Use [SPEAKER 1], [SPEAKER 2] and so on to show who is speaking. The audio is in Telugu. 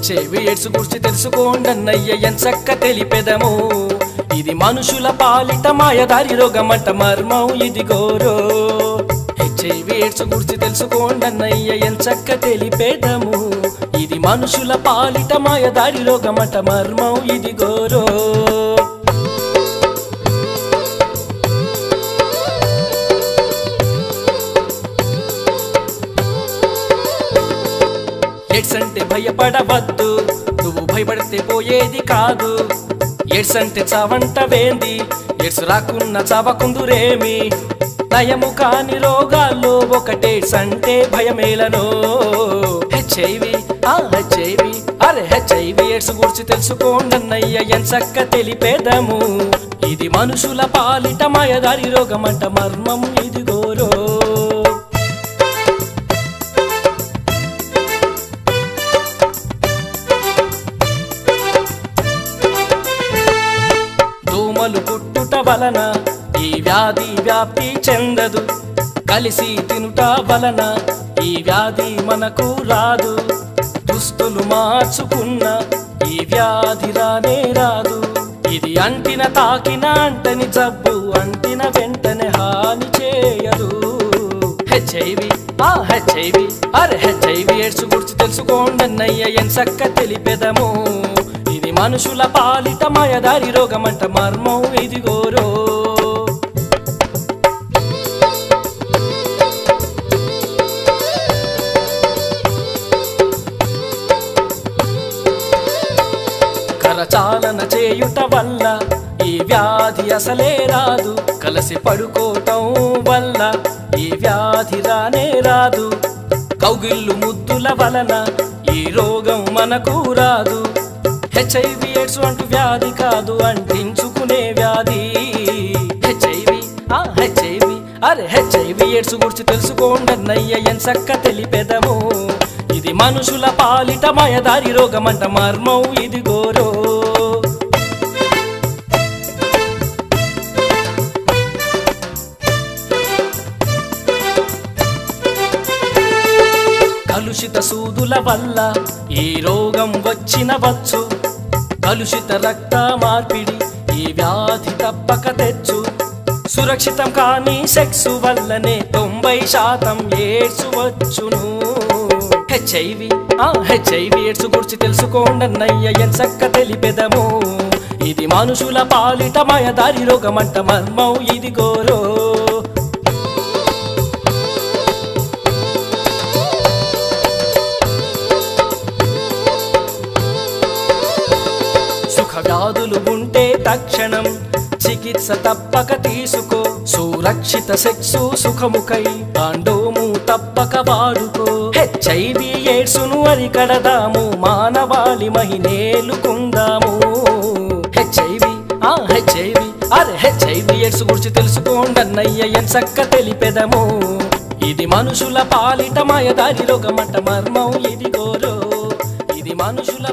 [SPEAKER 1] హెచ్ఐవి ఎయిడ్స్ గురించి తెలుసుకోండన్నయ్య ఎంచక్క తెలిపెదము ఇది మనుషుల పాలిట మాయదారి రోగమంట మర్మం ఇదిగోరో హెచ్ఐవి ఎయిడ్స్ గురించి తెలుసుకోండన్నయ్య ఎంచక్క తెలిపెదము ఇది మనుషుల పాలిట మాయదారి రోగమంట మర్మం ఇదిగోరో ఎయిడ్స్ అంటే భయపడవద్దు నువ్వు భయపడితే పోయేది కాదు ఎయిడ్స్ అంటే చావంట వేంది ఎయిడ్స్ రాకున్న చావకుందురేమి నయము కాని రోగాల్లో ఒకటేడ్స్ అంటే భయమేలనో హెచ్ఐవి హెచ్ఐవి అరే హెచ్ఐవి ఎయిడ్స్ గురించి తెలుసుకోండన్నయ్య ఎంచక్క తెలిపేదము ఇది మనుషుల పాలిట మాయదారి రోగమంట మర్మం ఇదిగోరో దోమలు కుట్టుట వలన ఈ వ్యాధి వ్యాప్తి చెందదు కలిసి తినుట వలన ఈ వ్యాధి మనకు రాదు దుస్తులు మార్చుకున్న ఈ వ్యాధి రానే రాదు ఇది అంటిన తాకిన అంటని జబ్బు అంటిన వెంటనే హాని చేయదు హెచ్ఐవి హెచ్ఐవి అరే హెచ్ఐవి ఎయిడ్స్ గురించి తెలుసుకోండన్నయ్య ఎంచక్క తెలిపెదము ఇది మనుషుల పాలిట మాయదారి రోగమంట మర్మం ఇదిగోరో కరచాలన చేయుట వల్ల ఈ వ్యాధి అసలే రాదు కలిసి పడుకోవటం వల్ల ఈ వ్యాధి రానే రాదు కౌగిళ్ళు ముద్దుల వలన ఈ రోగం మనకు రాదు హెచ్ఐవి ఎయిడ్స్ అంటూ వ్యాధి కాదు అంటించుకునే వ్యాధి హెచ్ఐవి హెచ్ఐవి అరే హెచ్ఐవి ఎయిడ్స్ గురించి తెలుసుకోండన్నయ్య ఎంచక్క తెలిపెదము ఇది మనుషుల పాలిట మాయదారి రోగమంట మర్మం ఇదిగోరో కలుషిత సూదుల వల్ల ఈ రోగం వచ్చినవచ్చు కలుషిత రక్త మార్పిడి ఈ వ్యాధి తప్పక తెచ్చు సురక్షితం కాని సెక్స్ వల్లనే 90% ఎయిడ్స్ వచ్చును హెచ్ఐవి హెచ్ఐవి ఎయిడ్స్ గురించి తెలుసుకోండన్నయ్య ఎంచక్క తెలిపెదము ఇది మనుషుల పాలిట మాయదారి రోగమంట మర్మం ఇదిగోరో వ్యాధులు ఉంటే తక్షణం చికిత్స తప్పక తీసుకో సురక్షిత సెక్సు సుఖముకై కాండోము తప్పక వాడుకో హెచ్ఐవి ఎయిడ్స్ ను అరికడదాము మానవాళి మహిళేలుకుందాము హెచ్ఐవి హెచ్ఐవి అరే హెచ్ఐవి ఎయిడ్స్ గురించి తెలుసుకోండన్నయ్య ఎంచక్క తెలిపెదము ఇది మనుషుల పాలిట మాయదారి రోగమంట మర్మం ఇదిగోరో ఇది మనుషుల